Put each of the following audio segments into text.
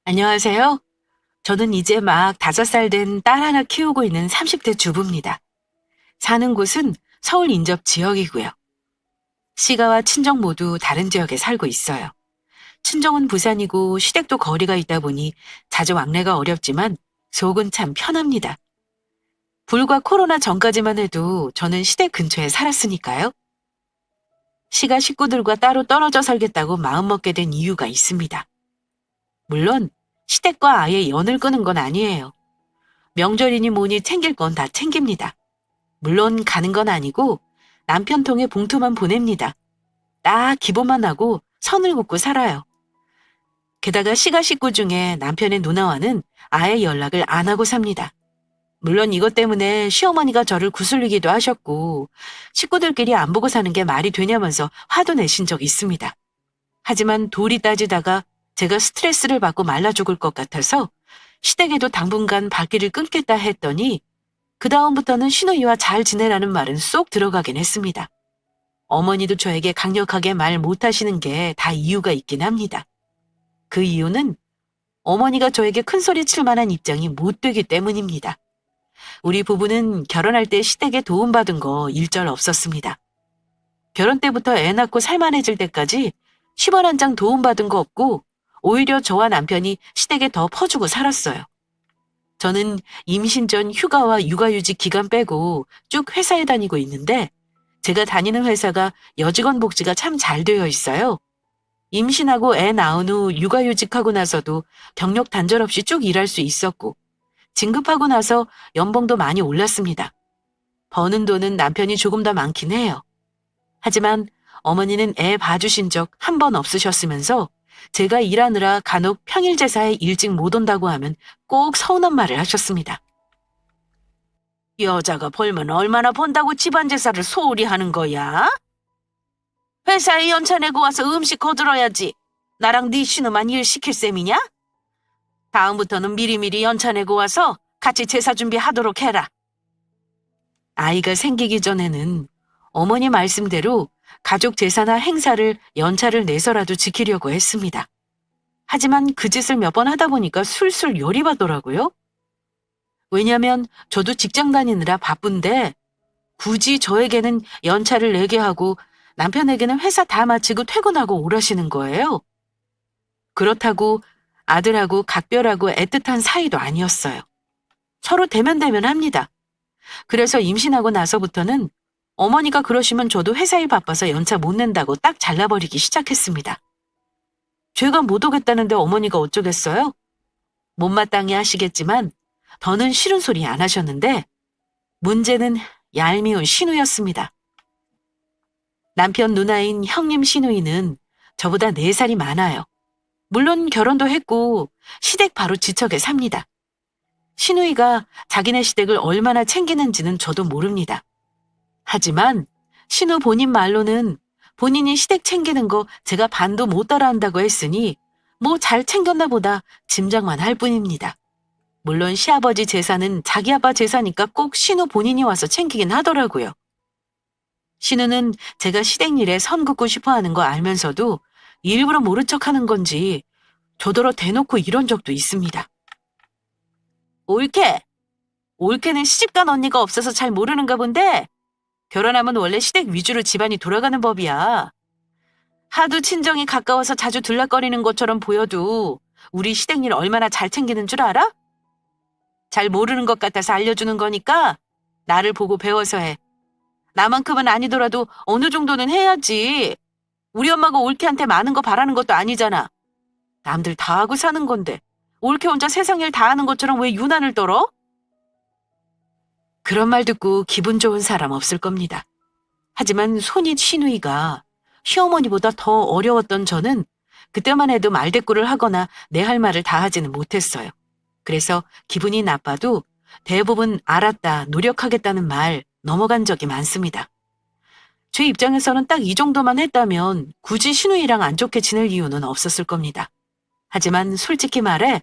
안녕하세요. 저는 이제 막 5살 된 딸 하나 키우고 있는 30대 주부입니다. 사는 곳은 서울 인접 지역이고요. 시가와 친정 모두 다른 지역에 살고 있어요. 친정은 부산이고 시댁도 거리가 있다 보니 자주 왕래가 어렵지만 속은 참 편합니다. 불과 코로나 전까지만 해도 저는 시댁 근처에 살았으니까요. 시가 식구들과 따로 떨어져 살겠다고 마음먹게 된 이유가 있습니다. 물론 시댁과 아예 연을 끄는 건 아니에요. 명절이니 뭐니 챙길 건 다 챙깁니다. 물론 가는 건 아니고 남편 통에 봉투만 보냅니다. 딱 기본만 하고 선을 긋고 살아요. 게다가 시가 식구 중에 남편의 누나와는 아예 연락을 안 하고 삽니다. 물론 이것 때문에 시어머니가 저를 구슬리기도 하셨고 식구들끼리 안 보고 사는 게 말이 되냐면서 화도 내신 적 있습니다. 하지만 도리 따지다가 제가 스트레스를 받고 말라 죽을 것 같아서 시댁에도 당분간 발길을 끊겠다 했더니 그다음부터는 시누이와 잘 지내라는 말은 쏙 들어가긴 했습니다. 어머니도 저에게 강력하게 말 못하시는 게 다 이유가 있긴 합니다. 그 이유는 어머니가 저에게 큰소리 칠 만한 입장이 못 되기 때문입니다. 우리 부부는 결혼할 때 시댁에 도움받은 거 일절 없었습니다. 결혼 때부터 애 낳고 살만해질 때까지 10원 한 장 도움받은 거 없고 오히려 저와 남편이 시댁에 더 퍼주고 살았어요. 저는 임신 전 휴가와 육아휴직 기간 빼고 쭉 회사에 다니고 있는데 제가 다니는 회사가 여직원 복지가 참 잘 되어 있어요. 임신하고 애 낳은 후 육아휴직하고 나서도 경력 단절 없이 쭉 일할 수 있었고 진급하고 나서 연봉도 많이 올랐습니다. 버는 돈은 남편이 조금 더 많긴 해요. 하지만 어머니는 애 봐주신 적 한 번 없으셨으면서 제가 일하느라 간혹 평일제사에 일찍 못 온다고 하면 꼭 서운한 말을 하셨습니다. 여자가 벌면 얼마나 번다고 집안 제사를 소홀히 하는 거야? 회사에 연차 내고 와서 음식 거들어야지. 나랑 네 신우만 일 시킬 셈이냐? 다음부터는 미리미리 연차 내고 와서 같이 제사 준비하도록 해라. 아이가 생기기 전에는 어머니 말씀대로 가족 제사나 행사를 연차를 내서라도 지키려고 했습니다. 하지만 그 짓을 몇 번 하다 보니까 술술 열이 받더라고요. 왜냐면 저도 직장 다니느라 바쁜데 굳이 저에게는 연차를 내게 하고 남편에게는 회사 다 마치고 퇴근하고 오라시는 거예요. 그렇다고 아들하고 각별하고 애틋한 사이도 아니었어요. 서로 대면대면합니다. 그래서 임신하고 나서부터는 어머니가 그러시면 저도 회사일 바빠서 연차 못 낸다고 딱 잘라버리기 시작했습니다. 죄가 못 오겠다는데 어머니가 어쩌겠어요? 못마땅히 하시겠지만 더는 싫은 소리 안 하셨는데 문제는 얄미운 시누였습니다. 남편 누나인 형님 시누이는 저보다 4살이 많아요. 물론 결혼도 했고 시댁 바로 지척에 삽니다. 시누이가 자기네 시댁을 얼마나 챙기는지는 저도 모릅니다. 하지만 신우 본인 말로는 본인이 시댁 챙기는 거 제가 반도 못 따라한다고 했으니 뭐 잘 챙겼나 보다 짐작만 할 뿐입니다. 물론 시아버지 제사는 자기 아빠 제사니까 꼭 신우 본인이 와서 챙기긴 하더라고요. 신우는 제가 시댁 일에 선 긋고 싶어 하는 거 알면서도 일부러 모른 척 하는 건지 저더러 대놓고 이런 적도 있습니다. 올케! 올케는 시집간 언니가 없어서 잘 모르는가 본데 결혼하면 원래 시댁 위주로 집안이 돌아가는 법이야. 하도 친정이 가까워서 자주 들락거리는 것처럼 보여도 우리 시댁 일 얼마나 잘 챙기는 줄 알아? 잘 모르는 것 같아서 알려주는 거니까 나를 보고 배워서 해. 나만큼은 아니더라도 어느 정도는 해야지. 우리 엄마가 올케한테 많은 거 바라는 것도 아니잖아. 남들 다 하고 사는 건데 올케 혼자 세상 일 다 하는 것처럼 왜 유난을 떨어? 그런 말 듣고 기분 좋은 사람 없을 겁니다. 하지만 손이 시누이가 시어머니보다 더 어려웠던 저는 그때만 해도 말대꾸를 하거나 내 할 말을 다 하지는 못했어요. 그래서 기분이 나빠도 대부분 알았다, 노력하겠다는 말 넘어간 적이 많습니다. 제 입장에서는 딱 이 정도만 했다면 굳이 시누이랑 안 좋게 지낼 이유는 없었을 겁니다. 하지만 솔직히 말해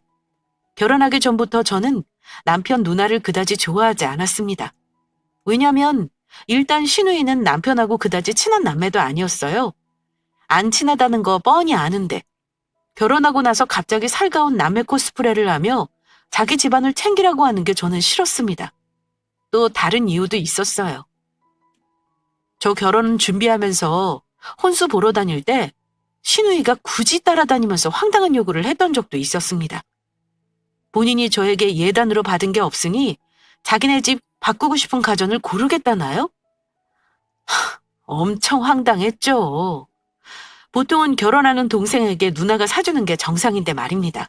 결혼하기 전부터 저는 남편 누나를 그다지 좋아하지 않았습니다. 왜냐면 일단 시누이는 남편하고 그다지 친한 남매도 아니었어요. 안 친하다는 거 뻔히 아는데 결혼하고 나서 갑자기 살가운 남매 코스프레를 하며 자기 집안을 챙기라고 하는 게 저는 싫었습니다. 또 다른 이유도 있었어요. 저 결혼 준비하면서 혼수 보러 다닐 때 시누이가 굳이 따라다니면서 황당한 요구를 했던 적도 있었습니다. 본인이 저에게 예단으로 받은 게 없으니 자기네 집 바꾸고 싶은 가전을 고르겠다나요? 엄청 황당했죠. 보통은 결혼하는 동생에게 누나가 사주는 게 정상인데 말입니다.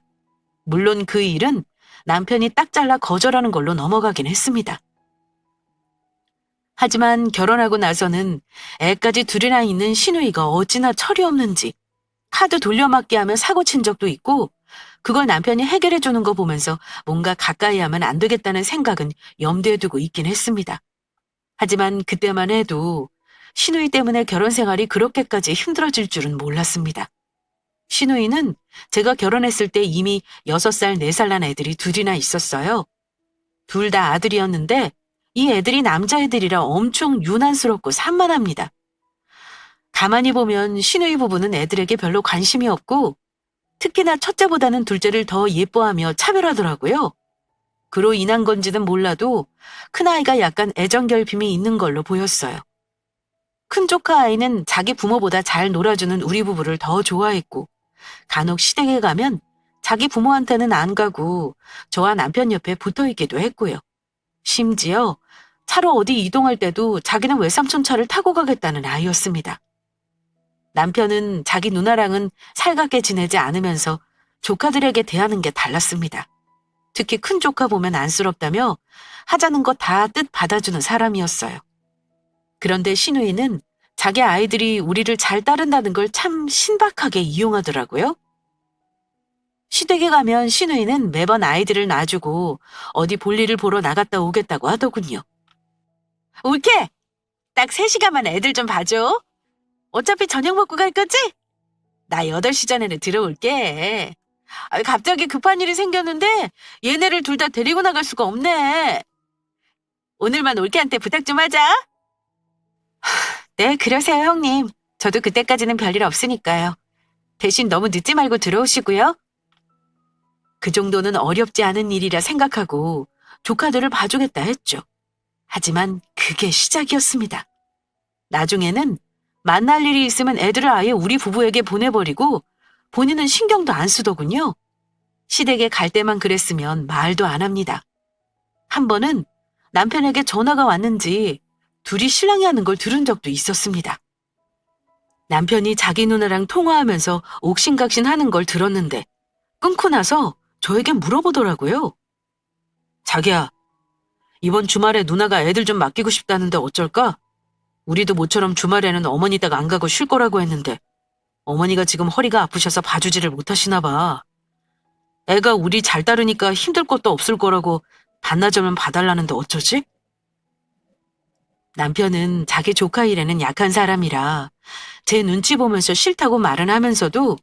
물론 그 일은 남편이 딱 잘라 거절하는 걸로 넘어가긴 했습니다. 하지만 결혼하고 나서는 애까지 둘이나 있는 시누이가 어찌나 철이 없는지 카드 돌려막기 하며 사고 친 적도 있고 그걸 남편이 해결해 주는 거 보면서 뭔가 가까이 하면 안 되겠다는 생각은 염두에 두고 있긴 했습니다. 하지만 그때만 해도 시누이 때문에 결혼 생활이 그렇게까지 힘들어질 줄은 몰랐습니다. 시누이는 제가 결혼했을 때 이미 6살, 4살 난 애들이 둘이나 있었어요. 둘 다 아들이었는데 이 애들이 남자애들이라 엄청 유난스럽고 산만합니다. 가만히 보면 시누이 부부는 애들에게 별로 관심이 없고 특히나 첫째보다는 둘째를 더 예뻐하며 차별하더라고요. 그로 인한 건지는 몰라도 큰아이가 약간 애정결핍이 있는 걸로 보였어요. 큰 조카 아이는 자기 부모보다 잘 놀아주는 우리 부부를 더 좋아했고 간혹 시댁에 가면 자기 부모한테는 안 가고 저와 남편 옆에 붙어있기도 했고요. 심지어 차로 어디 이동할 때도 자기는 외삼촌 차를 타고 가겠다는 아이였습니다. 남편은 자기 누나랑은 살갑게 지내지 않으면서 조카들에게 대하는 게 달랐습니다. 특히 큰 조카 보면 안쓰럽다며 하자는 거 다 뜻 받아주는 사람이었어요. 그런데 시누이는 자기 아이들이 우리를 잘 따른다는 걸 참 신박하게 이용하더라고요. 시댁에 가면 시누이는 매번 아이들을 놔주고 어디 볼일을 보러 나갔다 오겠다고 하더군요. 올케! 딱 3시간만 애들 좀 봐줘. 어차피 저녁 먹고 갈 거지? 나 8시 전에는 들어올게. 갑자기 급한 일이 생겼는데 얘네를 둘 다 데리고 나갈 수가 없네. 오늘만 올케한테 부탁 좀 하자. 네, 그러세요, 형님. 저도 그때까지는 별일 없으니까요. 대신 너무 늦지 말고 들어오시고요. 그 정도는 어렵지 않은 일이라 생각하고 조카들을 봐주겠다 했죠. 하지만 그게 시작이었습니다. 나중에는 만날 일이 있으면 애들을 아예 우리 부부에게 보내버리고 본인은 신경도 안 쓰더군요. 시댁에 갈 때만 그랬으면 말도 안 합니다. 한 번은 남편에게 전화가 왔는지 둘이 실랑이 하는 걸 들은 적도 있었습니다. 남편이 자기 누나랑 통화하면서 옥신각신 하는 걸 들었는데 끊고 나서 저에게 물어보더라고요. 자기야, 이번 주말에 누나가 애들 좀 맡기고 싶다는데 어쩔까? 우리도 모처럼 주말에는 어머니 댁 안 가고 쉴 거라고 했는데 어머니가 지금 허리가 아프셔서 봐주지를 못하시나 봐. 애가 우리 잘 따르니까 힘들 것도 없을 거라고 반나절만 봐달라는데 어쩌지? 남편은 자기 조카 일에는 약한 사람이라 제 눈치 보면서 싫다고 말은 하면서도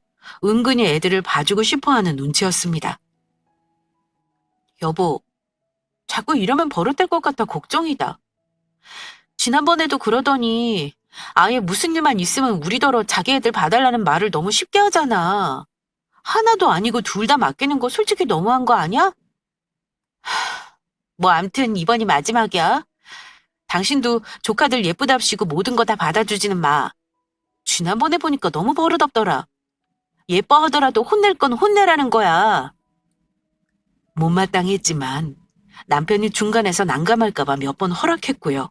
은근히 애들을 봐주고 싶어하는 눈치였습니다. 여보, 자꾸 이러면 버릇될 것 같아 걱정이다. 지난번에도 그러더니 아예 무슨 일만 있으면 우리더러 자기 애들 봐달라는 말을 너무 쉽게 하잖아. 하나도 아니고 둘 다 맡기는 거 솔직히 너무한 거 아니야? 뭐 암튼 이번이 마지막이야. 당신도 조카들 예쁘답시고 모든 거 다 받아주지는 마. 지난번에 보니까 너무 버릇없더라. 예뻐하더라도 혼낼 건 혼내라는 거야. 못마땅했지만 남편이 중간에서 난감할까봐 몇 번 허락했고요.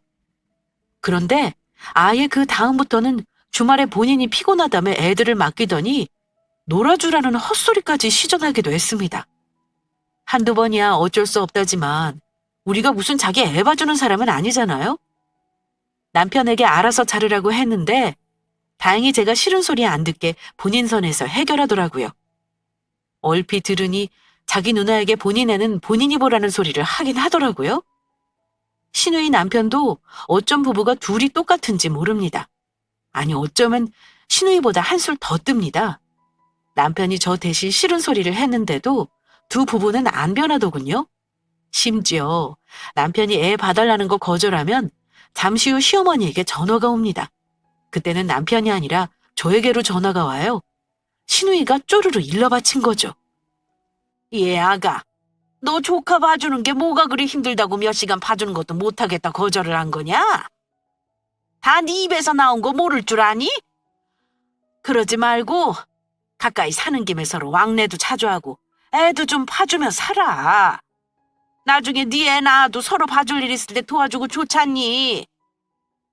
그런데 아예 그 다음부터는 주말에 본인이 피곤하다며 애들을 맡기더니 놀아주라는 헛소리까지 시전하기도 했습니다. 한두 번이야 어쩔 수 없다지만 우리가 무슨 자기 애 봐주는 사람은 아니잖아요? 남편에게 알아서 자르라고 했는데 다행히 제가 싫은 소리 안 듣게 본인 선에서 해결하더라고요. 얼핏 들으니 자기 누나에게 본인 애는 본인이 보라는 소리를 하긴 하더라고요. 시누이 남편도 어쩜 부부가 둘이 똑같은지 모릅니다. 아니 어쩌면 시누이보다 한술 더 뜹니다. 남편이 저 대신 싫은 소리를 했는데도 두 부부는 안 변하더군요. 심지어 남편이 애 봐달라는 거 거절하면 잠시 후 시어머니에게 전화가 옵니다. 그때는 남편이 아니라 저에게로 전화가 와요. 신우이가 쪼르르 일러바친 거죠. 얘 아가, 너 조카 봐주는 게 뭐가 그리 힘들다고 몇 시간 봐주는 것도 못하겠다 거절을 한 거냐? 다 네 입에서 나온 거 모를 줄 아니? 그러지 말고 가까이 사는 김에 서로 왕래도 자주 하고 애도 좀 봐주며 살아. 나중에 네 애 낳아도 서로 봐줄 일 있을 때 도와주고 좋잖니.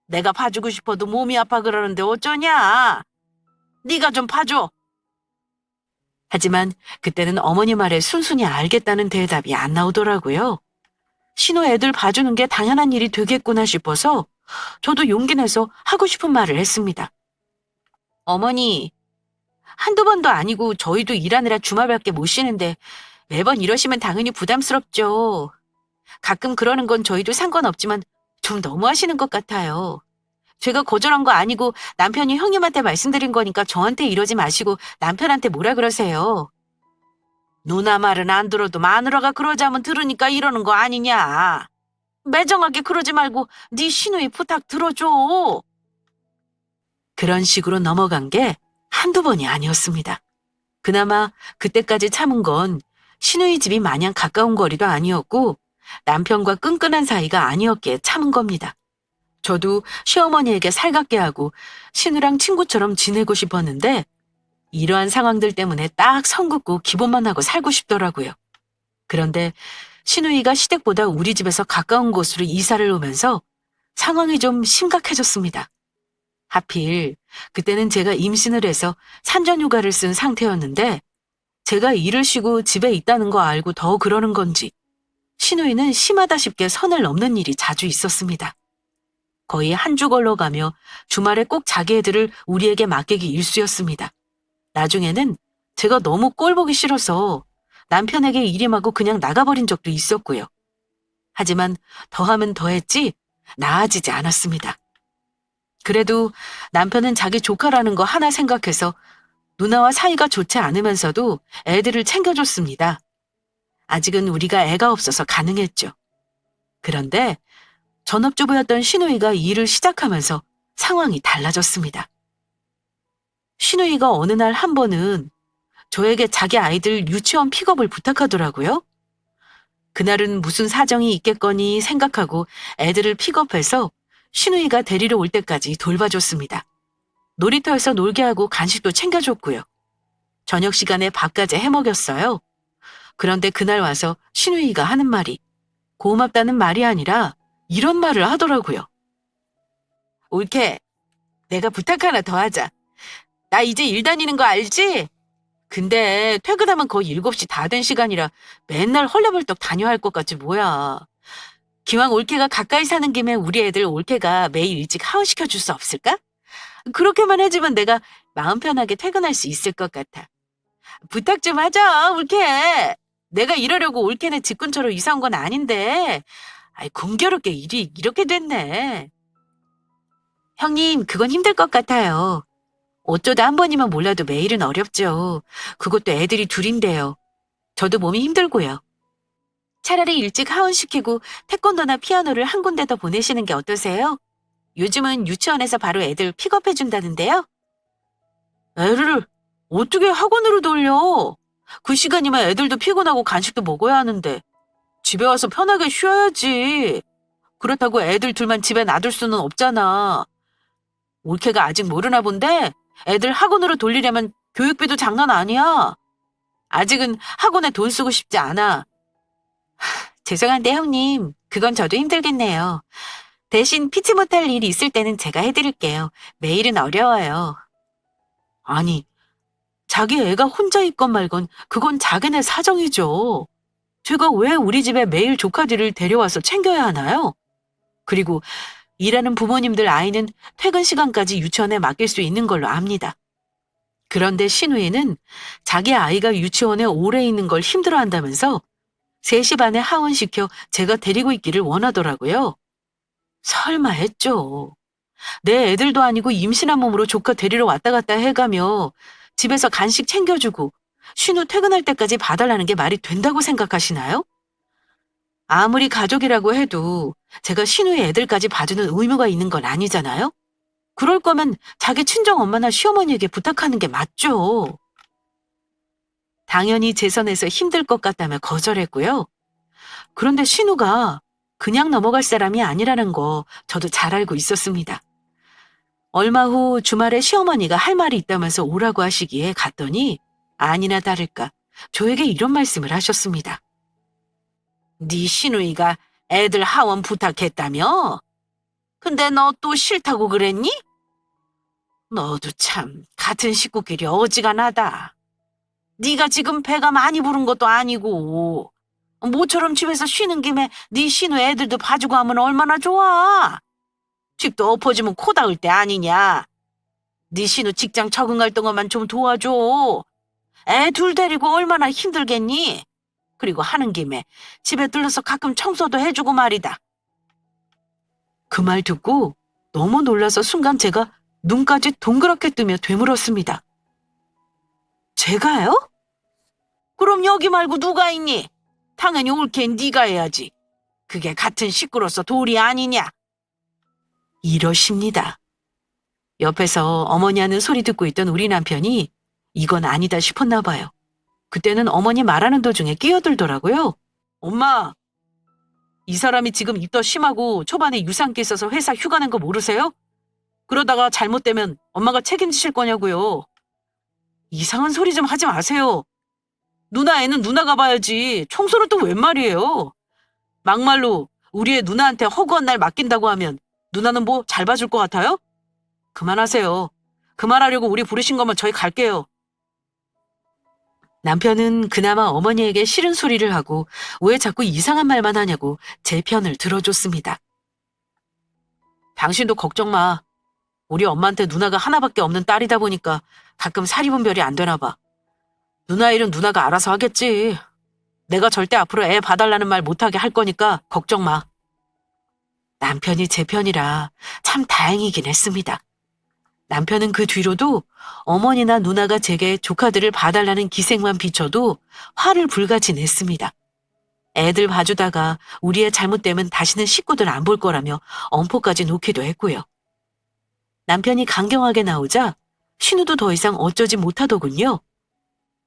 내가 봐주고 싶어도 몸이 아파 그러는데 어쩌냐? 네가 좀 봐줘. 하지만 그때는 어머니 말에 순순히 알겠다는 대답이 안 나오더라고요. 신우 애들 봐주는 게 당연한 일이 되겠구나 싶어서 저도 용기 내서 하고 싶은 말을 했습니다. 어머니, 한두 번도 아니고 저희도 일하느라 주말밖에 못 쉬는데 매번 이러시면 당연히 부담스럽죠. 가끔 그러는 건 저희도 상관없지만 좀 너무하시는 것 같아요. 제가 거절한 거 아니고 남편이 형님한테 말씀드린 거니까 저한테 이러지 마시고 남편한테 뭐라 그러세요. 누나 말은 안 들어도 마누라가 그러자면 들으니까 이러는 거 아니냐. 매정하게 그러지 말고 네 시누이 부탁 들어줘. 그런 식으로 넘어간 게 한두 번이 아니었습니다. 그나마 그때까지 참은 건 시누이 집이 마냥 가까운 거리도 아니었고 남편과 끈끈한 사이가 아니었기에 참은 겁니다. 저도 시어머니에게 살갑게 하고 신우랑 친구처럼 지내고 싶었는데 이러한 상황들 때문에 딱 선 긋고 기본만 하고 살고 싶더라고요. 그런데 시누이가 시댁보다 우리 집에서 가까운 곳으로 이사를 오면서 상황이 좀 심각해졌습니다. 하필 그때는 제가 임신을 해서 산전휴가를 쓴 상태였는데 제가 일을 쉬고 집에 있다는 거 알고 더 그러는 건지 시누이는 심하다 싶게 선을 넘는 일이 자주 있었습니다. 거의 한 주 걸러가며 주말에 꼭 자기 애들을 우리에게 맡기기 일쑤였습니다. 나중에는 제가 너무 꼴보기 싫어서 남편에게 일임하고 그냥 나가버린 적도 있었고요. 하지만 더하면 더했지 나아지지 않았습니다. 그래도 남편은 자기 조카라는 거 하나 생각해서 누나와 사이가 좋지 않으면서도 애들을 챙겨줬습니다. 아직은 우리가 애가 없어서 가능했죠. 그런데 전업주부였던 시누이가 일을 시작하면서 상황이 달라졌습니다. 시누이가 어느 날 한 번은 저에게 자기 아이들 유치원 픽업을 부탁하더라고요. 그날은 무슨 사정이 있겠거니 생각하고 애들을 픽업해서 시누이가 데리러 올 때까지 돌봐줬습니다. 놀이터에서 놀게 하고 간식도 챙겨줬고요. 저녁 시간에 밥까지 해먹였어요. 그런데 그날 와서 시누이가 하는 말이 고맙다는 말이 아니라 이런 말을 하더라고요. 올케, 내가 부탁 하나 더 하자. 나 이제 일 다니는 거 알지? 근데 퇴근하면 거의 7시 다 된 시간이라 맨날 헐레벌떡 다녀야 할 것 같지 뭐야. 기왕 올케가 가까이 사는 김에 우리 애들 올케가 매일 일찍 하원시켜 줄 수 없을까? 그렇게만 해주면 내가 마음 편하게 퇴근할 수 있을 것 같아. 부탁 좀 하자, 올케. 내가 이러려고 올케네 집 근처로 이사 온 건 아닌데 공교롭게 일이 이렇게 됐네. 형님, 그건 힘들 것 같아요. 어쩌다 한 번이면 몰라도 매일은 어렵죠. 그것도 애들이 둘인데요. 저도 몸이 힘들고요. 차라리 일찍 하원시키고 태권도나 피아노를 한 군데 더 보내시는 게 어떠세요? 요즘은 유치원에서 바로 애들 픽업해준다는데요. 애를 어떻게 학원으로 돌려? 그 시간이면 애들도 피곤하고 간식도 먹어야 하는데 집에 와서 편하게 쉬어야지. 그렇다고 애들 둘만 집에 놔둘 수는 없잖아. 올케가 아직 모르나 본데 애들 학원으로 돌리려면 교육비도 장난 아니야. 아직은 학원에 돈 쓰고 싶지 않아. 죄송한데 형님, 그건 저도 힘들겠네요. 대신 피치 못할 일이 있을 때는 제가 해드릴게요. 매일은 어려워요. 아니, 자기 애가 혼자 있건 말건 그건 자기네 사정이죠. 제가 왜 우리 집에 매일 조카들을 데려와서 챙겨야 하나요? 그리고 일하는 부모님들 아이는 퇴근 시간까지 유치원에 맡길 수 있는 걸로 압니다. 그런데 신우이는 자기 아이가 유치원에 오래 있는 걸 힘들어한다면서 3시 반에 하원시켜 제가 데리고 있기를 원하더라고요. 설마 했죠. 내 애들도 아니고 임신한 몸으로 조카 데리러 왔다 갔다 해가며 집에서 간식 챙겨주고 신우 퇴근할 때까지 봐달라는 게 말이 된다고 생각하시나요? 아무리 가족이라고 해도 제가 신우의 애들까지 봐주는 의무가 있는 건 아니잖아요? 그럴 거면 자기 친정 엄마나 시어머니에게 부탁하는 게 맞죠. 당연히 제 선에서 힘들 것 같다며 거절했고요. 그런데 신우가 그냥 넘어갈 사람이 아니라는 거 저도 잘 알고 있었습니다. 얼마 후 주말에 시어머니가 할 말이 있다면서 오라고 하시기에 갔더니 아니나 다를까 저에게 이런 말씀을 하셨습니다. 네 시누이가 애들 하원 부탁했다며? 근데 너 또 싫다고 그랬니? 너도 참 같은 식구끼리 어지간하다. 네가 지금 배가 많이 부른 것도 아니고 모처럼 집에서 쉬는 김에 네 시누 애들도 봐주고 하면 얼마나 좋아. 집도 엎어지면 코 닿을 때 아니냐. 네 시누 직장 적응할 동안만 좀 도와줘. 애 둘 데리고 얼마나 힘들겠니? 그리고 하는 김에 집에 들러서 가끔 청소도 해주고 말이다. 그 말 듣고 너무 놀라서 순간 제가 눈까지 동그랗게 뜨며 되물었습니다. 제가요? 그럼 여기 말고 누가 있니? 당연히 옳게는 네가 해야지. 그게 같은 식구로서 도리 아니냐? 이러십니다. 옆에서 어머니 하는 소리 듣고 있던 우리 남편이 이건 아니다 싶었나 봐요. 그때는 어머니 말하는 도중에 끼어들더라고요. 엄마, 이 사람이 지금 입덧 심하고 초반에 유산기 있어서 회사 휴가 낸 거 모르세요? 그러다가 잘못되면 엄마가 책임지실 거냐고요. 이상한 소리 좀 하지 마세요. 누나 애는 누나가 봐야지. 청소를 또 웬 말이에요. 막말로 우리 애 누나한테 허구한 날 맡긴다고 하면 누나는 뭐 잘 봐줄 것 같아요? 그만하세요. 그만하려고 우리 부르신 거면 저희 갈게요. 남편은 그나마 어머니에게 싫은 소리를 하고 왜 자꾸 이상한 말만 하냐고 제 편을 들어줬습니다. 당신도 걱정 마. 우리 엄마한테 누나가 하나밖에 없는 딸이다 보니까 가끔 사리분별이 안 되나 봐. 누나 일은 누나가 알아서 하겠지. 내가 절대 앞으로 애 봐달라는 말 못하게 할 거니까 걱정 마. 남편이 제 편이라 참 다행이긴 했습니다. 남편은 그 뒤로도 어머니나 누나가 제게 조카들을 봐달라는 기색만 비춰도 화를 불같이 냈습니다. 애들 봐주다가 우리 애 잘못되면 다시는 식구들 안 볼 거라며 엄포까지 놓기도 했고요. 남편이 강경하게 나오자 신우도 더 이상 어쩌지 못하더군요.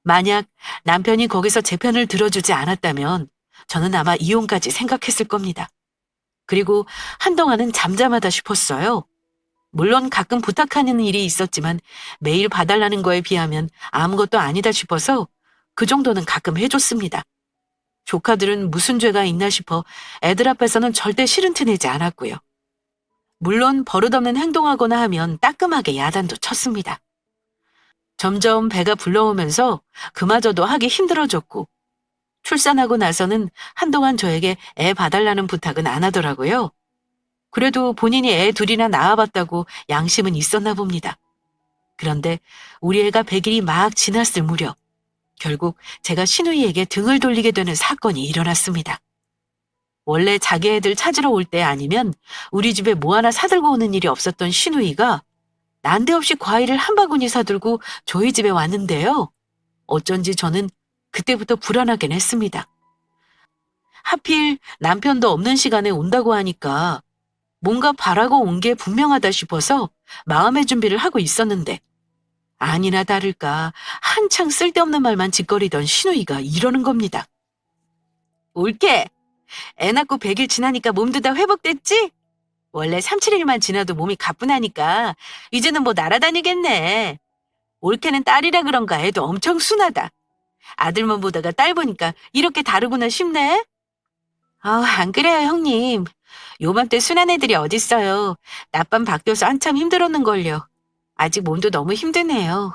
만약 남편이 거기서 제 편을 들어주지 않았다면 저는 아마 이혼까지 생각했을 겁니다. 그리고 한동안은 잠잠하다 싶었어요. 물론 가끔 부탁하는 일이 있었지만 매일 봐달라는 거에 비하면 아무것도 아니다 싶어서 그 정도는 가끔 해줬습니다. 조카들은 무슨 죄가 있나 싶어 애들 앞에서는 절대 싫은 티 내지 않았고요. 물론 버릇없는 행동하거나 하면 따끔하게 야단도 쳤습니다. 점점 배가 불러오면서 그마저도 하기 힘들어졌고 출산하고 나서는 한동안 저에게 애 봐달라는 부탁은 안 하더라고요. 그래도 본인이 애 둘이나 낳아봤다고 양심은 있었나 봅니다. 그런데 우리 애가 100일이 막 지났을 무렵 결국 제가 시누이에게 등을 돌리게 되는 사건이 일어났습니다. 원래 자기 애들 찾으러 올 때 아니면 우리 집에 뭐 하나 사들고 오는 일이 없었던 시누이가 난데없이 과일을 한 바구니 사들고 저희 집에 왔는데요. 어쩐지 저는 그때부터 불안하긴 했습니다. 하필 남편도 없는 시간에 온다고 하니까 뭔가 바라고 온 게 분명하다 싶어서 마음의 준비를 하고 있었는데 아니나 다를까 한창 쓸데없는 말만 짓거리던 시누이가 이러는 겁니다. 올게. 애 낳고 100일 지나니까 몸도 다 회복됐지? 원래 3, 7일만 지나도 몸이 가뿐하니까 이제는 뭐 날아다니겠네. 올케는 딸이라 그런가 애도 엄청 순하다. 아들만 보다가 딸 보니까 이렇게 다르구나 싶네. 안 그래요 형님. 요맘때 순한 애들이 어딨어요. 낮밤 바뀌어서 한참 힘들었는걸요. 아직 몸도 너무 힘드네요.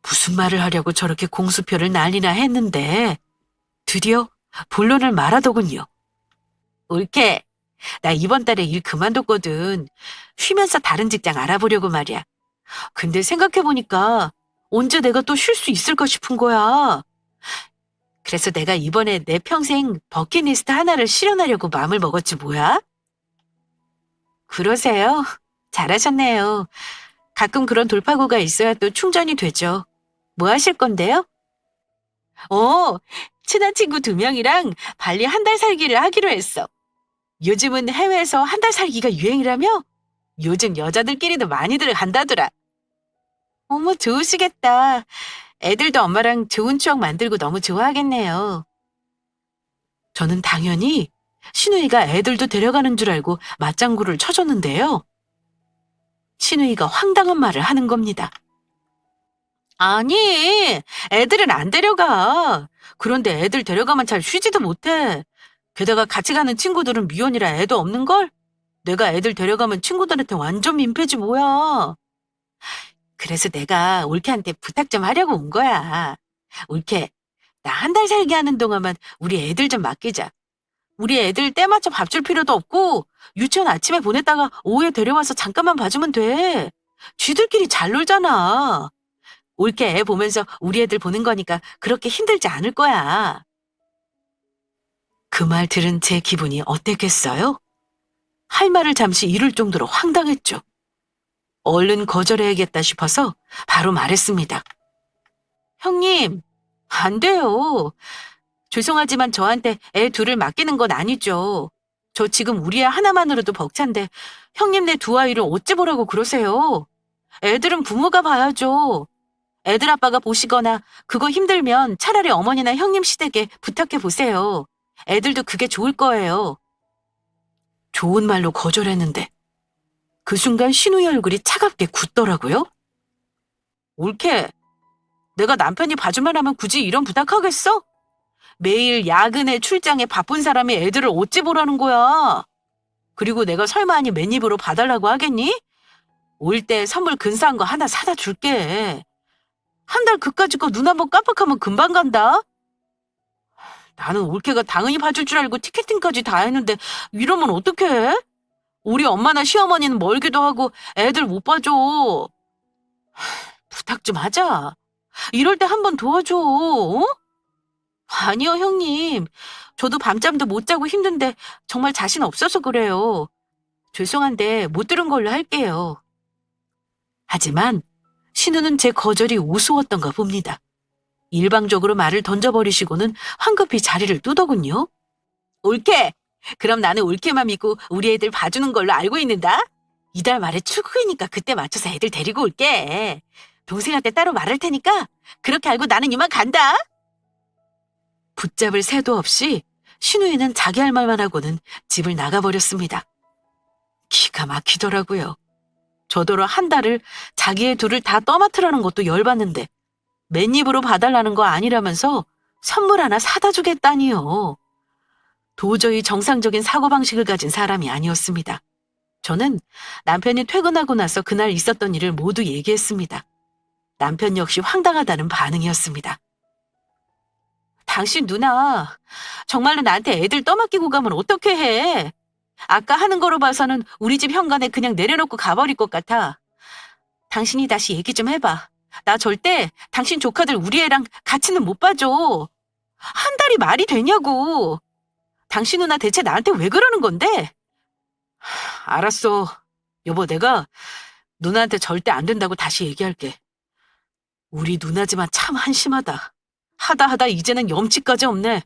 무슨 말을 하려고 저렇게 공수표를 난리나 했는데 드디어 본론을 말하더군요. 올케, 나 이번 달에 일 그만뒀거든. 쉬면서 다른 직장 알아보려고 말이야. 근데 생각해보니까 언제 내가 또 쉴 수 있을까 싶은 거야. 그래서 내가 이번에 내 평생 버킷리스트 하나를 실현하려고 마음을 먹었지 뭐야? 그러세요? 잘하셨네요. 가끔 그런 돌파구가 있어야 또 충전이 되죠. 뭐 하실 건데요? 친한 친구 2명이랑 발리 한 달 살기를 하기로 했어. 요즘은 해외에서 한 달 살기가 유행이라며? 요즘 여자들끼리도 많이들 간다더라. 어머, 좋으시겠다. 애들도 엄마랑 좋은 추억 만들고 너무 좋아하겠네요. 저는 당연히 신우이가 애들도 데려가는 줄 알고 맞장구를 쳐줬는데요. 신우이가 황당한 말을 하는 겁니다. 아니, 애들은 안 데려가. 그런데 애들 데려가면 잘 쉬지도 못해. 게다가 같이 가는 친구들은 미혼이라 애도 없는걸? 내가 애들 데려가면 친구들한테 완전 민폐지 뭐야. 그래서 내가 올케한테 부탁 좀 하려고 온 거야. 올케, 나 한 달 살게 하는 동안만 우리 애들 좀 맡기자. 우리 애들 때 맞춰 밥 줄 필요도 없고 유치원 아침에 보냈다가 오후에 데려와서 잠깐만 봐주면 돼. 쥐들끼리 잘 놀잖아. 올케 애 보면서 우리 애들 보는 거니까 그렇게 힘들지 않을 거야. 그 말 들은 제 기분이 어땠겠어요? 할 말을 잠시 잃을 정도로 황당했죠. 얼른 거절해야겠다 싶어서 바로 말했습니다. 형님, 안 돼요. 죄송하지만 저한테 애 둘을 맡기는 건 아니죠. 저 지금 우리 애 하나만으로도 벅찬데 형님네 두 아이를 어찌 보라고 그러세요? 애들은 부모가 봐야죠. 애들 아빠가 보시거나 그거 힘들면 차라리 어머니나 형님 시댁에 부탁해 보세요. 애들도 그게 좋을 거예요. 좋은 말로 거절했는데 그 순간 신우의 얼굴이 차갑게 굳더라고요. 옳게. 내가 남편이 봐주만 하면 굳이 이런 부탁하겠어? 매일 야근에 출장에 바쁜 사람이 애들을 어찌 보라는 거야. 그리고 내가 설마 아니 맨입으로 봐달라고 하겠니? 올 때 선물 근사한 거 하나 사다 줄게. 한 달 그까짓 거 눈 한번 깜빡하면 금방 간다. 나는 올케가 당연히 봐줄 줄 알고 티켓팅까지 다 했는데 이러면 어떡해? 우리 엄마나 시어머니는 멀기도 하고 애들 못 봐줘. 부탁 좀 하자. 이럴 때 한 번 도와줘. 어? 아니요, 형님. 저도 밤잠도 못 자고 힘든데 정말 자신 없어서 그래요. 죄송한데 못 들은 걸로 할게요. 하지만 신우는 제 거절이 우스웠던가 봅니다. 일방적으로 말을 던져버리시고는 황급히 자리를 뜨더군요. 올케! 그럼 나는 올케만 믿고 우리 애들 봐주는 걸로 알고 있는다. 이달 말에 출국이니까 그때 맞춰서 애들 데리고 올게. 동생한테 따로 말할 테니까 그렇게 알고 나는 이만 간다. 붙잡을 새도 없이 신우이는 자기 할 말만 하고는 집을 나가버렸습니다. 기가 막히더라고요. 저더러 한 달을 자기의 둘을 다 떠맡으라는 것도 열받는데 맨입으로 봐달라는 거 아니라면서 선물 하나 사다 주겠다니요. 도저히 정상적인 사고방식을 가진 사람이 아니었습니다. 저는 남편이 퇴근하고 나서 그날 있었던 일을 모두 얘기했습니다. 남편 역시 황당하다는 반응이었습니다. 당신 누나, 정말로 나한테 애들 떠맡기고 가면 어떻게 해? 아까 하는 거로 봐서는 우리 집 현관에 그냥 내려놓고 가버릴 것 같아. 당신이 다시 얘기 좀 해봐. 나 절대 당신 조카들 우리 애랑 같이는 못 봐줘. 한 달이 말이 되냐고. 당신 누나 대체 나한테 왜 그러는 건데? 알았어. 여보, 내가 누나한테 절대 안 된다고 다시 얘기할게. 우리 누나지만 참 한심하다. 하다 이제는 염치까지 없네.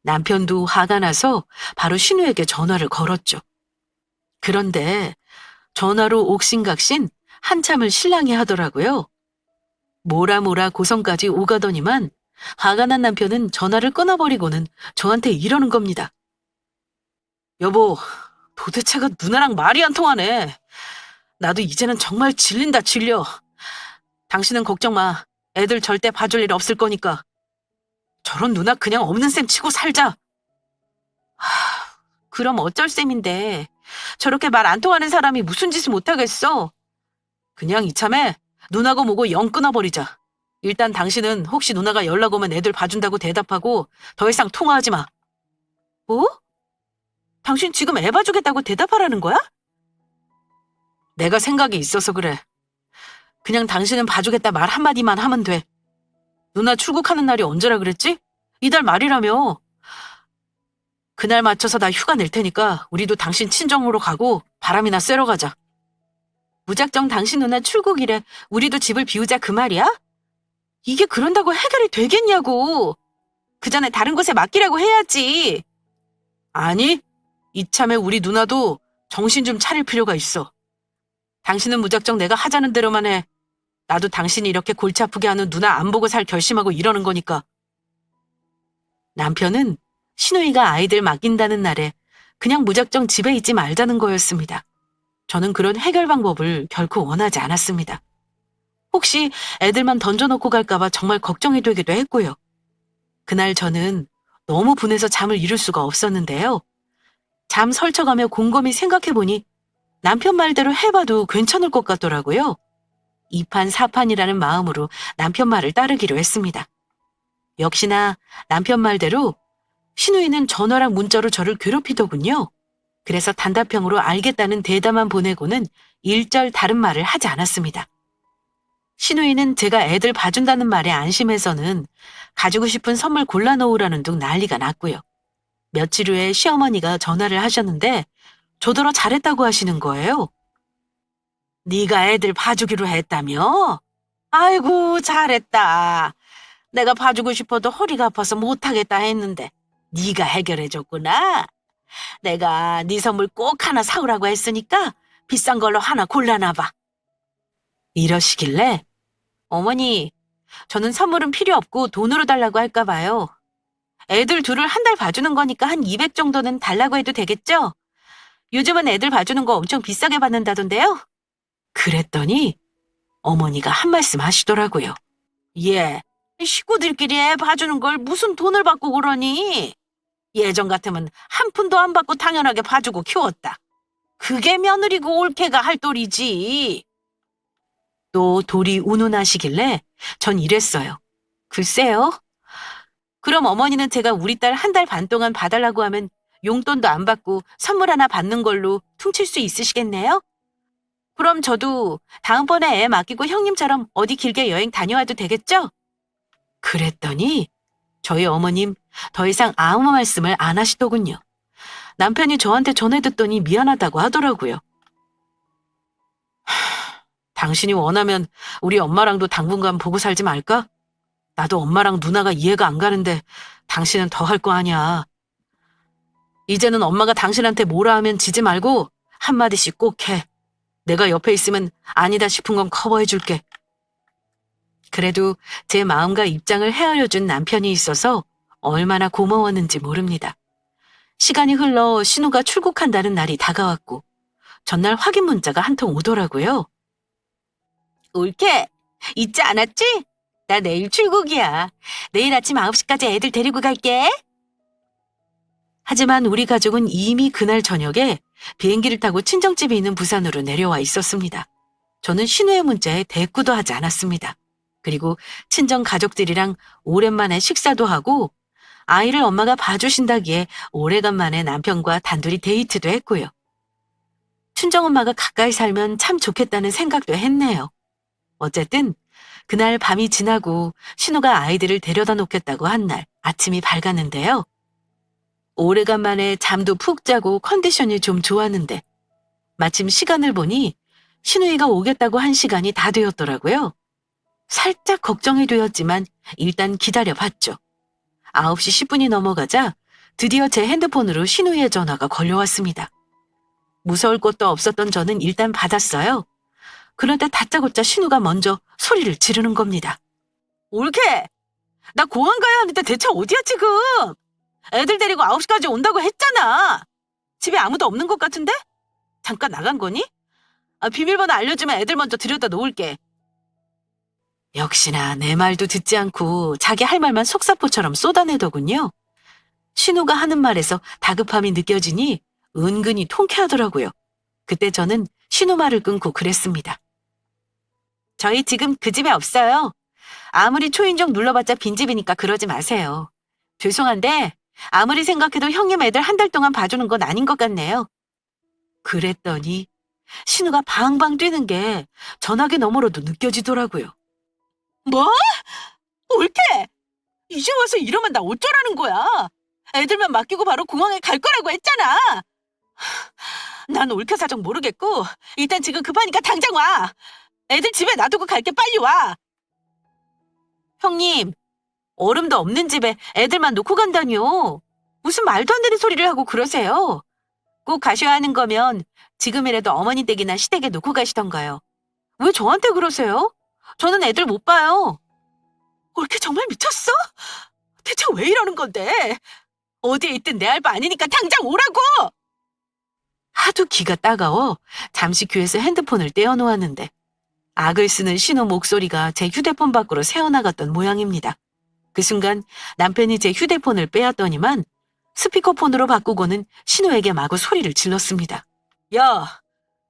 남편도 화가 나서 바로 신우에게 전화를 걸었죠. 그런데 전화로 옥신각신 한참을 신랑이 하더라고요. 뭐라 고성까지 오가더니만 화가 난 남편은 전화를 끊어버리고는 저한테 이러는 겁니다. 여보, 도대체가 누나랑 말이 안 통하네. 나도 이제는 정말 질린다, 질려. 당신은 걱정 마. 애들 절대 봐줄 일 없을 거니까. 저런 누나 그냥 없는 셈 치고 살자. 그럼 어쩔 셈인데. 저렇게 말 안 통하는 사람이 무슨 짓을 못하겠어. 그냥 이참에 누나고 뭐고 영 끊어버리자. 일단 당신은 혹시 누나가 연락 오면 애들 봐준다고 대답하고 더 이상 통화하지 마. 뭐? 당신 지금 애 봐주겠다고 대답하라는 거야? 내가 생각이 있어서 그래. 그냥 당신은 봐주겠다 말 한마디만 하면 돼. 누나 출국하는 날이 언제라 그랬지? 이달 말이라며. 그날 맞춰서 나 휴가 낼 테니까 우리도 당신 친정으로 가고 바람이나 쐬러 가자. 무작정 당신 누나 출국이래 우리도 집을 비우자 그 말이야? 이게 그런다고 해결이 되겠냐고. 그 전에 다른 곳에 맡기라고 해야지. 아니, 이참에 우리 누나도 정신 좀 차릴 필요가 있어. 당신은 무작정 내가 하자는 대로만 해. 나도 당신이 이렇게 골치 아프게 하는 누나 안 보고 살 결심하고 이러는 거니까. 남편은 시누이가 아이들 맡긴다는 날에 그냥 무작정 집에 있지 말자는 거였습니다. 저는 그런 해결 방법을 결코 원하지 않았습니다. 혹시 애들만 던져놓고 갈까봐 정말 걱정이 되기도 했고요. 그날 저는 너무 분해서 잠을 이룰 수가 없었는데요. 잠 설쳐가며 곰곰이 생각해보니 남편 말대로 해봐도 괜찮을 것 같더라고요. 이판사판이라는 마음으로 남편 말을 따르기로 했습니다. 역시나 남편 말대로 시누이는 전화랑 문자로 저를 괴롭히더군요. 그래서 단답형으로 알겠다는 대답만 보내고는 일절 다른 말을 하지 않았습니다. 시누이는 제가 애들 봐준다는 말에 안심해서는 가지고 싶은 선물 골라놓으라는 둥 난리가 났고요. 며칠 후에 시어머니가 전화를 하셨는데 저더러 잘했다고 하시는 거예요. 네가 애들 봐주기로 했다며? 아이고 잘했다. 내가 봐주고 싶어도 허리가 아파서 못하겠다 했는데 네가 해결해줬구나. 내가 네 선물 꼭 하나 사오라고 했으니까 비싼 걸로 하나 골라놔봐. 이러시길래 어머니, 저는 선물은 필요 없고 돈으로 달라고 할까 봐요. 애들 둘을 한 달 봐주는 거니까 한 200 정도는 달라고 해도 되겠죠? 요즘은 애들 봐주는 거 엄청 비싸게 받는다던데요? 그랬더니 어머니가 한 말씀 하시더라고요. 예, 식구들끼리 애 봐주는 걸 무슨 돈을 받고 그러니? 예전 같으면 한 푼도 안 받고 당연하게 봐주고 키웠다. 그게 며느리고 올케가 할 도리지. 또 돌이 운운하시길래 전 이랬어요. 글쎄요. 그럼 어머니는 제가 우리 딸 한 달 반 동안 봐달라고 하면 용돈도 안 받고 선물 하나 받는 걸로 퉁칠 수 있으시겠네요? 그럼 저도 다음번에 애 맡기고 형님처럼 어디 길게 여행 다녀와도 되겠죠? 그랬더니 저희 어머님 더 이상 아무 말씀을 안 하시더군요. 남편이 저한테 전해 듣더니 미안하다고 하더라고요. 당신이 원하면 우리 엄마랑도 당분간 보고 살지 말까? 나도 엄마랑 누나가 이해가 안 가는데 당신은 더 할 거 아니야. 이제는 엄마가 당신한테 뭐라 하면 지지 말고 한마디씩 꼭 해. 내가 옆에 있으면 아니다 싶은 건 커버해 줄게. 그래도 제 마음과 입장을 헤아려준 남편이 있어서 얼마나 고마웠는지 모릅니다. 시간이 흘러 신우가 출국한다는 날이 다가왔고 전날 확인 문자가 한 통 오더라고요. 올케, 잊지 않았지? 나 내일 출국이야. 내일 아침 9시까지 애들 데리고 갈게. 하지만 우리 가족은 이미 그날 저녁에 비행기를 타고 친정집이 있는 부산으로 내려와 있었습니다. 저는 신우의 문자에 대꾸도 하지 않았습니다. 그리고 친정 가족들이랑 오랜만에 식사도 하고 아이를 엄마가 봐주신다기에 오래간만에 남편과 단둘이 데이트도 했고요. 친정엄마가 가까이 살면 참 좋겠다는 생각도 했네요. 어쨌든 그날 밤이 지나고 신우가 아이들을 데려다 놓겠다고 한 날 아침이 밝았는데요. 오래간만에 잠도 푹 자고 컨디션이 좀 좋았는데 마침 시간을 보니 신우이가 오겠다고 한 시간이 다 되었더라고요. 살짝 걱정이 되었지만 일단 기다려봤죠. 9시 10분이 넘어가자 드디어 제 핸드폰으로 신우이의 전화가 걸려왔습니다. 무서울 것도 없었던 저는 일단 받았어요. 그런데 다짜고짜 신우가 먼저 소리를 지르는 겁니다. 올케! 나 공항 가야 하는데 대체 어디야 지금? 애들 데리고 9시까지 온다고 했잖아. 집에 아무도 없는 것 같은데? 잠깐 나간 거니? 비밀번호 알려주면 애들 먼저 들여다 놓을게. 역시나 내 말도 듣지 않고 자기 할 말만 속사포처럼 쏟아내더군요. 신우가 하는 말에서 다급함이 느껴지니 은근히 통쾌하더라고요. 그때 저는 신우 말을 끊고 그랬습니다. 저희 지금 그 집에 없어요. 아무리 초인종 눌러봤자 빈집이니까 그러지 마세요. 죄송한데 아무리 생각해도 형님 애들 한 달 동안 봐주는 건 아닌 것 같네요. 그랬더니 신우가 방방 뛰는 게 전화기 너머로도 느껴지더라고요. 뭐? 올케! 이제 와서 이러면 나 어쩌라는 거야? 애들만 맡기고 바로 공항에 갈 거라고 했잖아. 난 올케 사정 모르겠고 일단 지금 급하니까 당장 와. 애들 집에 놔두고 갈게. 빨리 와. 형님, 얼음도 없는 집에 애들만 놓고 간다뇨. 무슨 말도 안 되는 소리를 하고 그러세요. 꼭 가셔야 하는 거면 지금이라도 어머니 댁이나 시댁에 놓고 가시던가요. 왜 저한테 그러세요? 저는 애들 못 봐요. 올케 정말 미쳤어? 대체 왜 이러는 건데? 어디에 있든 내 알바 아니니까 당장 오라고! 하도 기가 따가워 잠시 귀에서 핸드폰을 떼어놓았는데 악을 쓰는 신우 목소리가 제 휴대폰 밖으로 새어나갔던 모양입니다. 그 순간 남편이 제 휴대폰을 빼앗더니만 스피커폰으로 바꾸고는 신우에게 마구 소리를 질렀습니다. 야,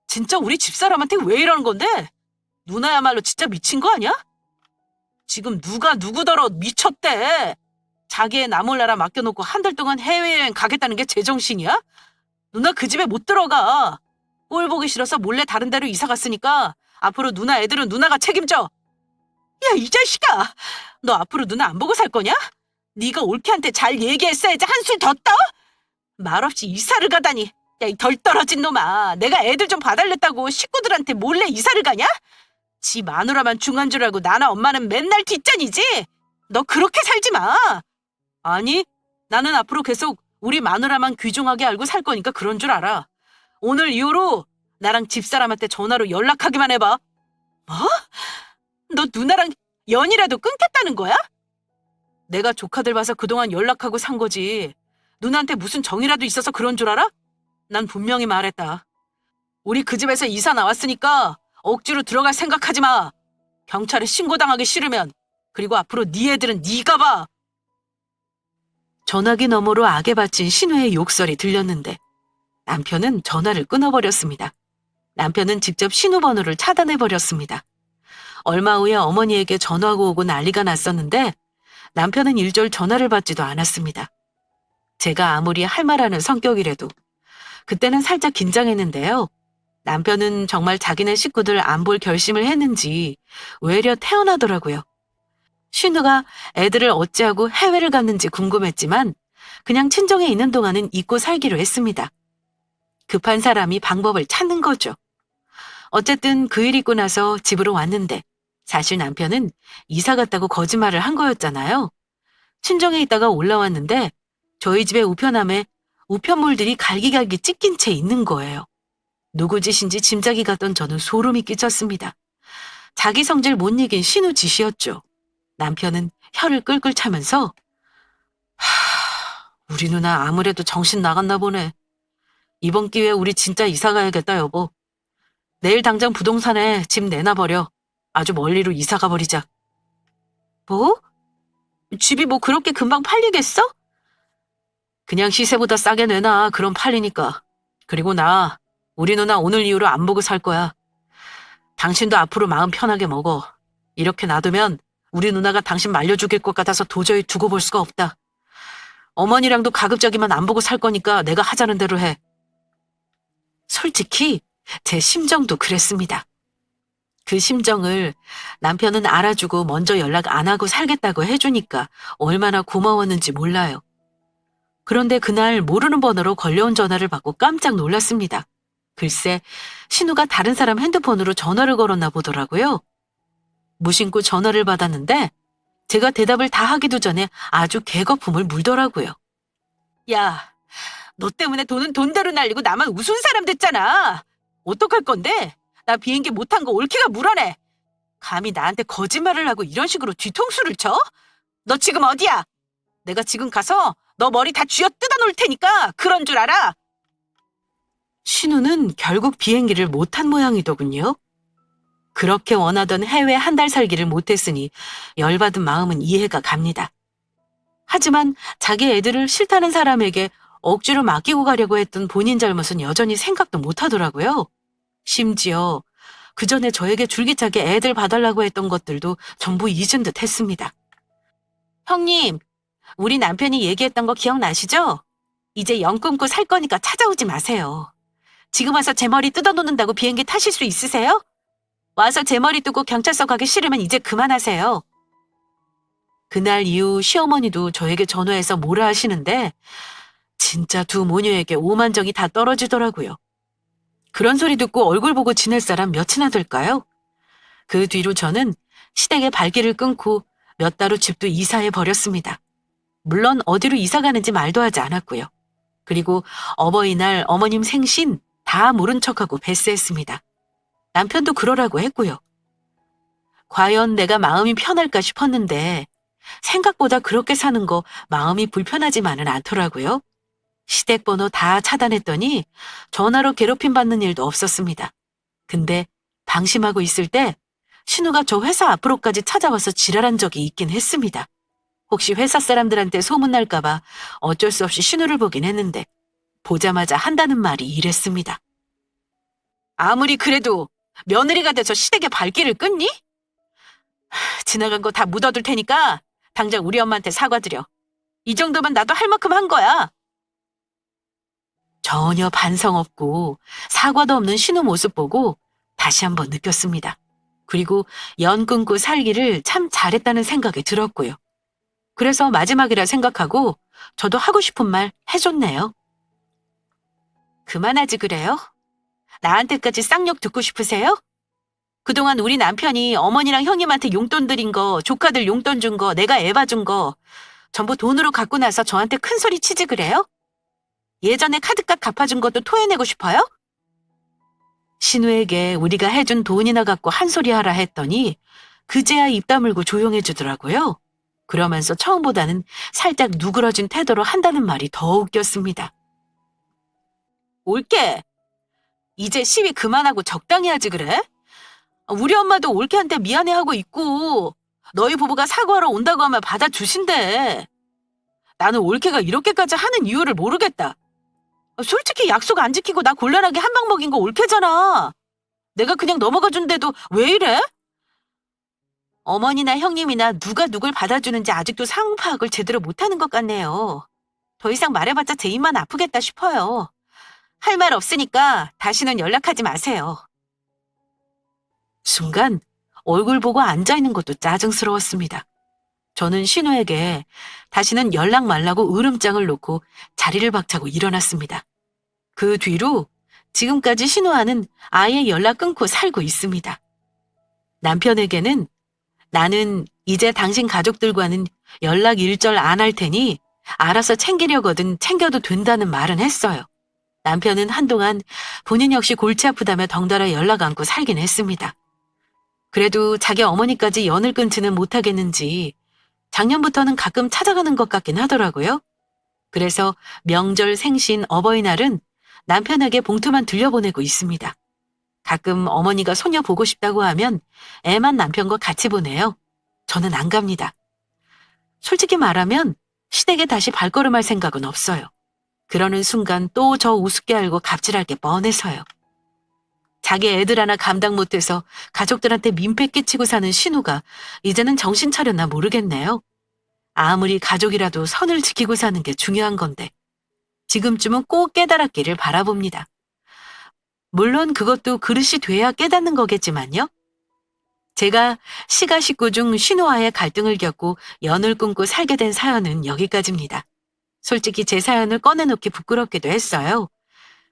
진짜 우리 집사람한테 왜 이러는 건데? 누나야말로 진짜 미친 거 아니야? 지금 누가 누구더러 미쳤대. 자기의 나 몰라라 맡겨놓고 한 달 동안 해외여행 가겠다는 게 제정신이야? 누나 그 집에 못 들어가. 꼴 보기 싫어서 몰래 다른 데로 이사 갔으니까 앞으로 누나 애들은 누나가 책임져. 야, 이 자식아. 너 앞으로 누나 안 보고 살 거냐? 네가 올케한테 잘 얘기했어야지 한술 더 떠? 말없이 이사를 가다니. 야, 이 덜 떨어진 놈아. 내가 애들 좀 봐달랬다고 식구들한테 몰래 이사를 가냐? 지 마누라만 중한 줄 알고 나나 엄마는 맨날 뒷전이지? 너 그렇게 살지 마. 아니, 나는 앞으로 계속 우리 마누라만 귀중하게 알고 살 거니까 그런 줄 알아. 오늘 이후로 나랑 집사람한테 전화로 연락하기만 해봐. 뭐? 너 누나랑 연이라도 끊겠다는 거야? 내가 조카들 봐서 그동안 연락하고 산 거지. 누나한테 무슨 정이라도 있어서 그런 줄 알아? 난 분명히 말했다. 우리 그 집에서 이사 나왔으니까 억지로 들어갈 생각하지 마. 경찰에 신고당하기 싫으면. 그리고 앞으로 네 애들은 네가 봐. 전화기 너머로 악에 바친 신우의 욕설이 들렸는데 남편은 전화를 끊어버렸습니다. 남편은 직접 신우 번호를 차단해버렸습니다. 얼마 후에 어머니에게 전화가 오고 난리가 났었는데 남편은 일절 전화를 받지도 않았습니다. 제가 아무리 할 말하는 성격이라도 그때는 살짝 긴장했는데요. 남편은 정말 자기네 식구들 안 볼 결심을 했는지 외려 태어나더라고요. 신우가 애들을 어찌하고 해외를 갔는지 궁금했지만 그냥 친정에 있는 동안은 잊고 살기로 했습니다. 급한 사람이 방법을 찾는 거죠. 어쨌든 그 일 있고 나서 집으로 왔는데 사실 남편은 이사 갔다고 거짓말을 한 거였잖아요. 친정에 있다가 올라왔는데 저희 집의 우편함에 우편물들이 갈기갈기 찢긴 채 있는 거예요. 누구 짓인지 짐작이 갔던 저는 소름이 끼쳤습니다. 자기 성질 못 이긴 신우 짓이었죠. 남편은 혀를 끌끌 차면서 우리 누나 아무래도 정신 나갔나 보네. 이번 기회에 우리 진짜 이사 가야겠다 여보. 내일 당장 부동산에 집 내놔버려. 아주 멀리로 이사 가버리자. 뭐? 집이 뭐 그렇게 금방 팔리겠어? 그냥 시세보다 싸게 내놔. 그럼 팔리니까. 그리고 우리 누나 오늘 이후로 안 보고 살 거야. 당신도 앞으로 마음 편하게 먹어. 이렇게 놔두면 우리 누나가 당신 말려 죽일 것 같아서 도저히 두고 볼 수가 없다. 어머니랑도 가급적이면 안 보고 살 거니까 내가 하자는 대로 해. 솔직히 제 심정도 그랬습니다. 그 심정을 남편은 알아주고 먼저 연락 안 하고 살겠다고 해주니까 얼마나 고마웠는지 몰라요. 그런데 그날 모르는 번호로 걸려온 전화를 받고 깜짝 놀랐습니다. 글쎄, 신우가 다른 사람 핸드폰으로 전화를 걸었나 보더라고요. 무심코 전화를 받았는데 제가 대답을 다 하기도 전에 아주 개거품을 물더라고요. 야, 너 때문에 돈은 돈대로 날리고 나만 우스운 사람 됐잖아. 어떡할 건데? 나 비행기 못 탄 거 올케가 물어내. 감히 나한테 거짓말을 하고 이런 식으로 뒤통수를 쳐? 너 지금 어디야? 내가 지금 가서 너 머리 다 쥐어 뜯어 놓을 테니까 그런 줄 알아. 신우는 결국 비행기를 못 탄 모양이더군요. 그렇게 원하던 해외 한 달 살기를 못했으니 열받은 마음은 이해가 갑니다. 하지만 자기 애들을 싫다는 사람에게 억지로 맡기고 가려고 했던 본인 잘못은 여전히 생각도 못하더라고요. 심지어 그 전에 저에게 줄기차게 애들 봐달라고 했던 것들도 전부 잊은 듯 했습니다. 형님, 우리 남편이 얘기했던 거 기억나시죠? 이제 영 끊고 살 거니까 찾아오지 마세요. 지금 와서 제 머리 뜯어놓는다고 비행기 타실 수 있으세요? 와서 제 머리 뜨고 경찰서 가기 싫으면 이제 그만하세요. 그날 이후 시어머니도 저에게 전화해서 뭐라 하시는데 진짜 두 모녀에게 오만정이 다 떨어지더라고요. 그런 소리 듣고 얼굴 보고 지낼 사람 몇이나 될까요? 그 뒤로 저는 시댁의 발길을 끊고 몇 달 후 집도 이사해 버렸습니다. 물론 어디로 이사 가는지 말도 하지 않았고요. 그리고 어버이날, 어머님 생신 다 모른 척하고 배스했습니다. 남편도 그러라고 했고요. 과연 내가 마음이 편할까 싶었는데 생각보다 그렇게 사는 거 마음이 불편하지만은 않더라고요. 시댁 번호 다 차단했더니 전화로 괴롭힘 받는 일도 없었습니다. 근데 방심하고 있을 때 신우가 저 회사 앞으로까지 찾아와서 지랄한 적이 있긴 했습니다. 혹시 회사 사람들한테 소문날까봐 어쩔 수 없이 신우를 보긴 했는데 보자마자 한다는 말이 이랬습니다. 아무리 그래도 며느리가 돼서 시댁의 발길을 끊니? 지나간 거 다 묻어둘 테니까 당장 우리 엄마한테 사과드려. 이 정도면 나도 할 만큼 한 거야. 전혀 반성 없고 사과도 없는 신우 모습 보고 다시 한번 느꼈습니다. 그리고 연 끊고 살기를 참 잘했다는 생각이 들었고요. 그래서 마지막이라 생각하고 저도 하고 싶은 말 해줬네요. 그만하지 그래요? 나한테까지 쌍욕 듣고 싶으세요? 그동안 우리 남편이 어머니랑 형님한테 용돈 드린 거, 조카들 용돈 준 거, 내가 애 봐준 거 전부 돈으로 갖고 나서 저한테 큰 소리 치지 그래요? 예전에 카드값 갚아준 것도 토해내고 싶어요? 신우에게 우리가 해준 돈이나 갖고 한 소리 하라 했더니 그제야 입 다물고 조용해 주더라고요. 그러면서 처음보다는 살짝 누그러진 태도로 한다는 말이 더 웃겼습니다. 올케, 이제 시위 그만하고 적당히 하지 그래? 우리 엄마도 올케한테 미안해하고 있고 너희 부부가 사과하러 온다고 하면 받아주신대. 나는 올케가 이렇게까지 하는 이유를 모르겠다. 솔직히 약속 안 지키고 나 곤란하게 한 방 먹인 거 올케잖아. 내가 그냥 넘어가준데도 왜 이래? 어머니나 형님이나 누가 누굴 받아주는지 아직도 상황 파악을 제대로 못하는 것 같네요. 더 이상 말해봤자 제 입만 아프겠다 싶어요. 할 말 없으니까 다시는 연락하지 마세요. 순간 얼굴 보고 앉아있는 것도 짜증스러웠습니다. 저는 신우에게 다시는 연락 말라고 으름장을 놓고 자리를 박차고 일어났습니다. 그 뒤로 지금까지 신우와는 아예 연락 끊고 살고 있습니다. 남편에게는 나는 이제 당신 가족들과는 연락 일절 안 할 테니 알아서 챙기려거든 챙겨도 된다는 말은 했어요. 남편은 한동안 본인 역시 골치 아프다며 덩달아 연락 않고 살긴 했습니다. 그래도 자기 어머니까지 연을 끊지는 못하겠는지 작년부터는 가끔 찾아가는 것 같긴 하더라고요. 그래서 명절, 생신, 어버이날은 남편에게 봉투만 들려보내고 있습니다. 가끔 어머니가 소녀 보고 싶다고 하면 애만 남편과 같이 보내요. 저는 안 갑니다. 솔직히 말하면 시댁에 다시 발걸음할 생각은 없어요. 그러는 순간 또 저 우습게 알고 갑질할 게 뻔해서요. 자기 애들 하나 감당 못해서 가족들한테 민폐 끼치고 사는 신우가 이제는 정신 차렸나 모르겠네요. 아무리 가족이라도 선을 지키고 사는 게 중요한 건데 지금쯤은 꼭 깨달았기를 바라봅니다. 물론 그것도 그릇이 돼야 깨닫는 거겠지만요. 제가 시가 식구 중 신우와의 갈등을 겪고 연을 끊고 살게 된 사연은 여기까지입니다. 솔직히 제 사연을 꺼내놓기 부끄럽기도 했어요.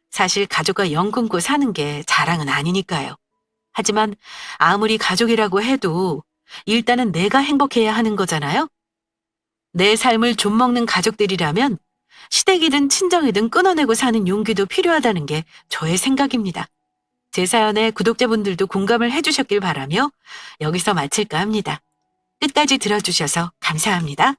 사실 가족과 연 끊고 사는 게 자랑은 아니니까요. 하지만 아무리 가족이라고 해도 일단은 내가 행복해야 하는 거잖아요. 내 삶을 좀먹는 가족들이라면 시댁이든 친정이든 끊어내고 사는 용기도 필요하다는 게 저의 생각입니다. 제 사연에 구독자분들도 공감을 해주셨길 바라며 여기서 마칠까 합니다. 끝까지 들어주셔서 감사합니다.